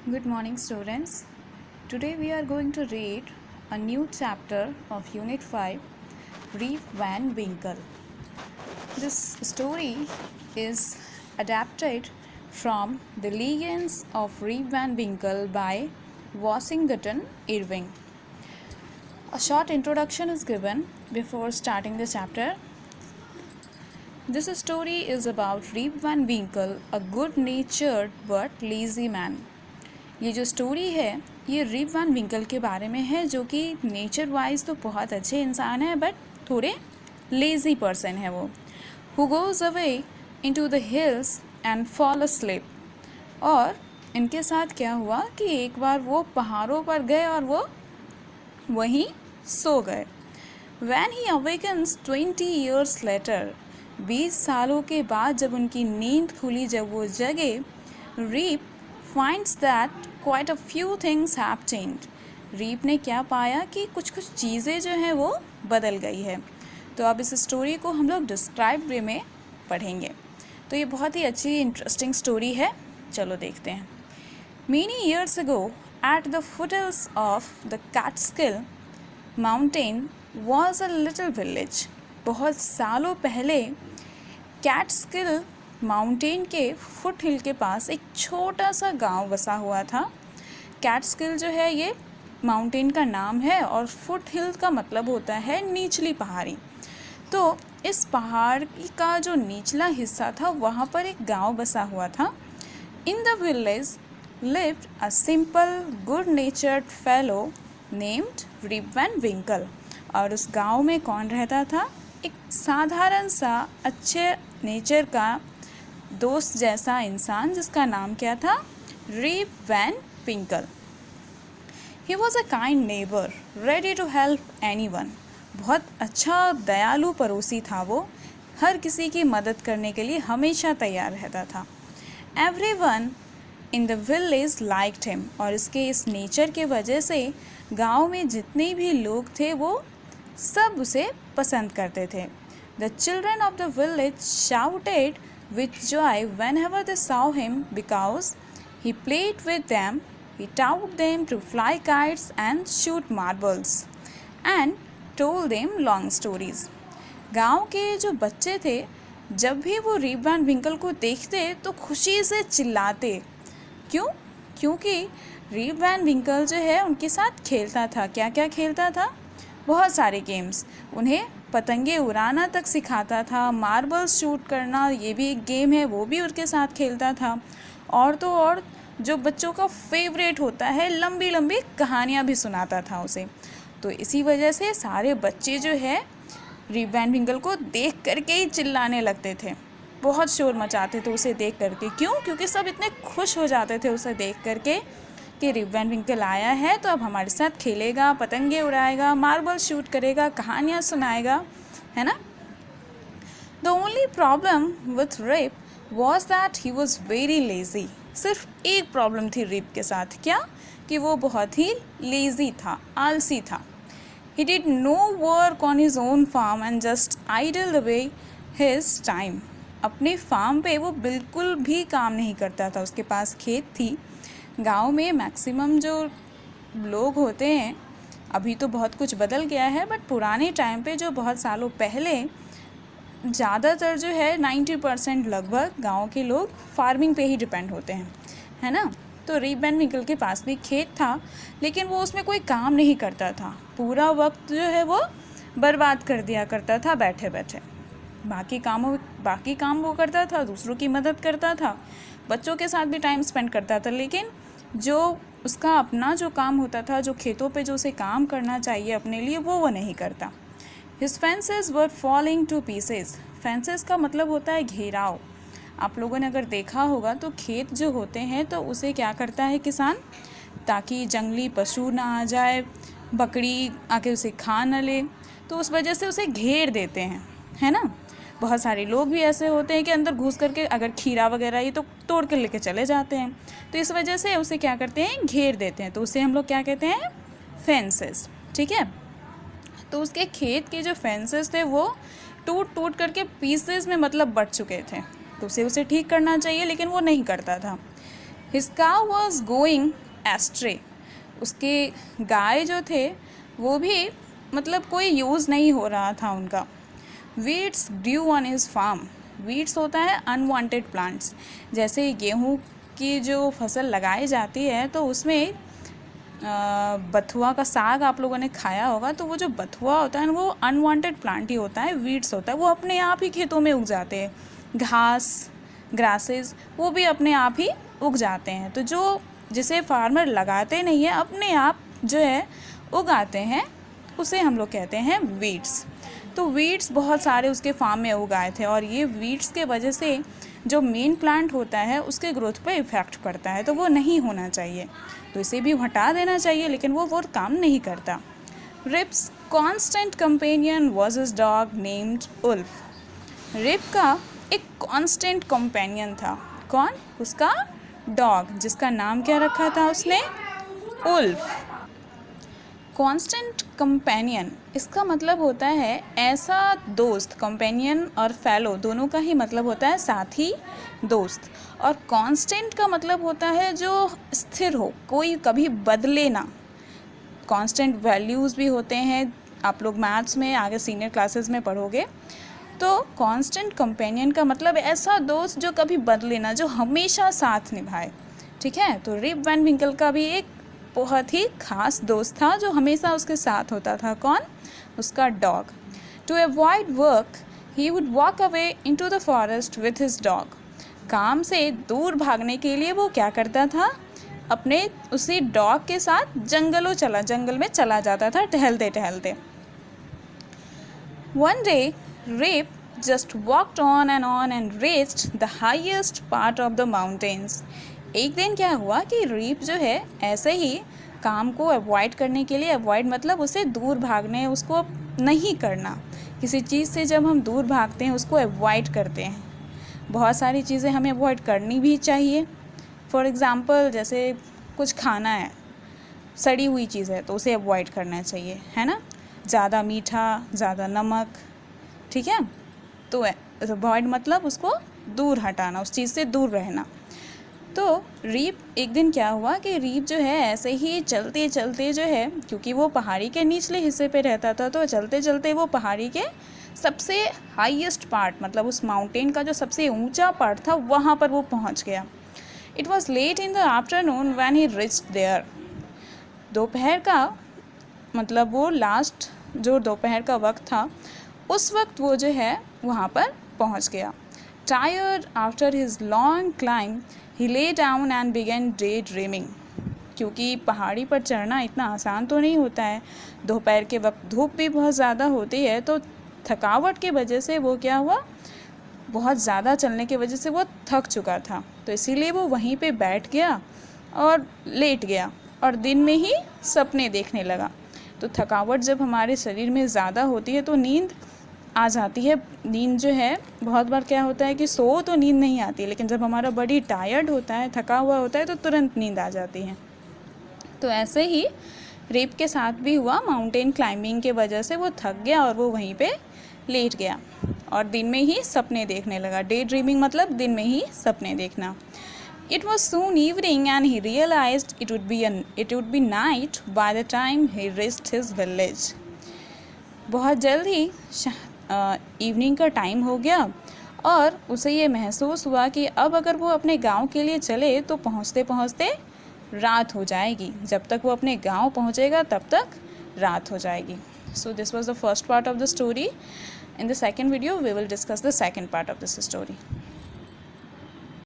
Good morning, students. Today we are going to read a new chapter of Unit 5, Rip Van Winkle. This story is adapted from The Legends of Rip Van Winkle by Washington Irving. A short introduction is given before starting the chapter. This story is about Rip Van Winkle, a good-natured but lazy man. ये जो story है ये rib Van विंकल के बारे में है, जो कि नेचर वाइज तो बहुत अच्छे इंसान है बट थोड़े लेज़ी पर्सन है वो, who goes away into the hills and fall asleep. और इनके साथ क्या हुआ कि एक बार वो पहाड़ों पर गए और वो वहीं सो गए। When he awakens 20 years later, 20 सालों के बाद जब उनकी नींद खुली, जब वो जगे, Rip finds that quite a few things have changed. Rip ने क्या पाया कि कुछ चीज़ें जो हैं वो बदल गई है। तो अब इस स्टोरी को हम लोग डिस्क्राइब वे में पढ़ेंगे। तो ये बहुत ही अच्छी इंटरेस्टिंग स्टोरी है, चलो देखते हैं। Many years ago, at the foothills of the Catskill Mountain was a little village. बहुत सालों पहले कैटस्किल माउंटेन के फुट हिल के पास एक छोटा सा गांव बसा हुआ था। कैटस्किल जो है ये माउंटेन का नाम है और फुट हिल का मतलब होता है निचली पहाड़ी। तो इस पहाड़ का जो निचला हिस्सा था वहाँ पर एक गांव बसा हुआ था। In the village lived a simple good natured fellow named Rip Van Winkle. और उस गांव में कौन रहता था? एक साधारण सा अच्छे नेचर का दोस्त जैसा इंसान जिसका नाम क्या था? Rip Van Winkle. He was a kind neighbour ready to help anyone. बहुत अच्छा दयालु पड़ोसी था वो, हर किसी की मदद करने के लिए हमेशा तैयार रहता था। Everyone in the village liked him. और इसके इस नेचर के वजह से गांव में जितने भी लोग थे वो सब उसे पसंद करते थे। The children of the village shouted with joy whenever they saw him because he played with them, he taught them to fly kites and shoot marbles and told them long stories. गांव के जो बच्चे थे जब भी वो rib Van विंकल को देखते तो खुशी से चिल्लाते। क्यों? क्योंकि रिप वैन विंकल जो है उनके साथ खेलता था। क्या क्या खेलता था? बहुत सारे गेम्स। उन्हें पतंगे उड़ाना तक सिखाता था, मार्बल शूट करना ये भी एक गेम है, वो भी उनके साथ खेलता था। और तो और जो बच्चों का फेवरेट होता है, लंबी लंबी कहानियाँ भी सुनाता था उसे। तो इसी वजह से सारे बच्चे जो है रिप वैन विंकल को देख करके ही चिल्लाने लगते थे, बहुत शोर मचाते थे उसे देख करके। क्यों? क्योंकि सब इतने खुश हो जाते थे उसे देख करके कि रिप वैन विंकल आया है तो अब हमारे साथ खेलेगा, पतंगे उड़ाएगा, मार्बल शूट करेगा, कहानियाँ सुनाएगा, है ना। The only problem with Rip was that he was very lazy. सिर्फ एक प्रॉब्लम थी रिप के साथ, क्या? कि वो बहुत ही लेज़ी था, आलसी था। He did no work on his own farm and just idle the way his time. अपने फार्म पे वो बिल्कुल भी काम नहीं करता था। उसके पास खेत थी। गांव में मैक्सिमम जो लोग होते हैं, अभी तो बहुत कुछ बदल गया है बट पुराने टाइम पे जो बहुत सालों पहले ज़्यादातर जो है 90% लगभग गांव के लोग फार्मिंग पे ही डिपेंड होते हैं, है ना। तो रिप वैन विंकल के पास भी खेत था लेकिन वो उसमें कोई काम नहीं करता था। पूरा वक्त जो है वो बर्बाद कर दिया करता था बैठे बैठे। बाकी काम वो करता था, दूसरों की मदद करता था, बच्चों के साथ भी टाइम स्पेंड करता था, लेकिन जो उसका अपना जो काम होता था, जो खेतों पे जो उसे काम करना चाहिए अपने लिए, वो नहीं करता। हिज फेंसेस वर फॉलिंग टू पीसेस। फेंसेस का मतलब होता है घेराव। आप लोगों ने अगर देखा होगा तो खेत जो होते हैं तो उसे क्या करता है किसान, ताकि जंगली पशु ना आ जाए, बकरी आके उसे खा न ले, तो उस वजह से उसे घेर देते हैं, है ना। बहुत सारे लोग भी ऐसे होते हैं कि अंदर घुस करके अगर खीरा वगैरह ये तो तोड़ कर लेके चले जाते हैं, तो इस वजह से उसे क्या करते हैं, घेर देते हैं। तो उसे हम लोग क्या कहते हैं, फेंसेस, ठीक है। तो उसके खेत के जो फेंसेस थे वो टूट टूट करके पीसेस में मतलब बट चुके थे, तो उसे ठीक करना चाहिए लेकिन वो नहीं करता था। His cow was going ashtray, उसके गाय जो थे वो भी मतलब कोई यूज़ नहीं हो रहा था उनका। Weeds due on his farm, weeds होता है अनवांटेड प्लांट्स, जैसे गेहूँ की जो फसल लगाई जाती है तो उसमें बथुआ का साग आप लोगों ने खाया होगा, तो वो जो बथुआ होता है ना वो अनवांटेड प्लांट ही होता है, वीड्स होता है, वो अपने आप ही खेतों में उग जाते हैं। घास, ग्रासेस, वो भी अपने आप ही उग जाते हैं। तो जो जिसे फार्मर लगाते नहीं है, अपने आप जो है उगाते हैं, उसे हम लोग कहते हैं वीड्स। तो वीड्स बहुत सारे उसके फार्म में उगाए थे और ये वीड्स के वजह से जो मेन प्लांट होता है उसके ग्रोथ पे इफ़ेक्ट पड़ता है, तो वो नहीं होना चाहिए, तो इसे भी हटा देना चाहिए, लेकिन वो काम नहीं करता। Rip's constant companion was his dog named Wolf. Rip का एक कॉन्स्टेंट कंपेनियन था, कौन? उसका डॉग, जिसका नाम क्या रखा था उसने? उल्फ। कॉन्स्टेंट कंपेनियन, इसका मतलब होता है ऐसा दोस्त, कंपेनियन और फेलो दोनों का ही मतलब होता है साथी, दोस्त। और कांस्टेंट का मतलब होता है जो स्थिर हो, कोई कभी बदले ना। कांस्टेंट वैल्यूज़ भी होते हैं, आप लोग मैथ्स में आगे सीनियर क्लासेस में पढ़ोगे। तो कांस्टेंट कंपेनियन का मतलब ऐसा दोस्त जो कभी बदले ना, जो हमेशा साथ निभाए, ठीक है। तो रिप वैन विंकल का भी एक बहुत ही खास दोस्त था जो हमेशा उसके साथ होता था, कौन? उसका dog. To avoid work he would walk away into the forest with his dog. काम से दूर भागने के लिए वो क्या करता था? अपने उसी डॉग के साथ जंगल में चला जाता था टहलते टहलते। One day Rip just walked on and reached the highest part of the mountains. एक दिन क्या हुआ कि रीप जो है ऐसे ही काम को अवॉइड करने के लिए, अवॉइड मतलब उसे दूर भागने, उसको नहीं करना। किसी चीज़ से जब हम दूर भागते हैं उसको अवॉइड करते हैं। बहुत सारी चीज़ें हमें अवॉइड करनी भी चाहिए। फॉर एग्ज़ाम्पल जैसे कुछ खाना है, सड़ी हुई चीज़ है तो उसे अवॉइड करना चाहिए, है ना। ज़्यादा मीठा, ज़्यादा नमक, ठीक है। तो अवॉइड मतलब उसको दूर हटाना, उस चीज़ से दूर रहना। तो रीप एक दिन क्या हुआ कि रीप जो है ऐसे ही चलते चलते जो है, क्योंकि वो पहाड़ी के निचले हिस्से पे रहता था, तो चलते चलते वो पहाड़ी के सबसे हाईएस्ट पार्ट, मतलब उस माउंटेन का जो सबसे ऊंचा पार्ट था, वहाँ पर वो पहुँच गया। It was late in the afternoon when he reached there. दोपहर का मतलब वो लास्ट जो दोपहर का वक्त था, उस वक्त वो जो है वहाँ पर पहुँच गया। Tired after his long climb, he lay down and began daydreaming. क्योंकि पहाड़ी पर चढ़ना इतना आसान तो नहीं होता है, दोपहर के वक्त धूप भी बहुत ज़्यादा होती है, तो थकावट के वजह से वो क्या हुआ, बहुत ज़्यादा चलने की वजह से वो थक चुका था, तो इसीलिए वो वहीं पे बैठ गया और लेट गया और दिन में ही सपने देखने लगा। तो थकावट जब हमारे शरीर में ज़्यादा होती है तो नींद आ जाती है। नींद जो है बहुत बार क्या होता है कि सो तो नींद नहीं आती, लेकिन जब हमारा बॉडी टायर्ड होता है, थका हुआ होता है, तो तुरंत नींद आ जाती है। तो ऐसे ही रिप के साथ भी हुआ, माउंटेन क्लाइंबिंग के वजह से वो थक गया और वो वहीं पे लेट गया और दिन में ही सपने देखने लगा। डे ड्रीमिंग मतलब दिन में ही सपने देखना। It was soon evening and he realized it would be night by the time he reached his village. बहुत जल्द ही इवनिंग का टाइम हो गया और उसे ये महसूस हुआ कि अब अगर वो अपने गांव के लिए चले तो पहुंचते पहुंचते रात हो जाएगी। जब तक वो अपने गांव पहुंचेगा तब तक रात हो जाएगी। So this was the first part of the story. In the second video we will discuss the second part of this story.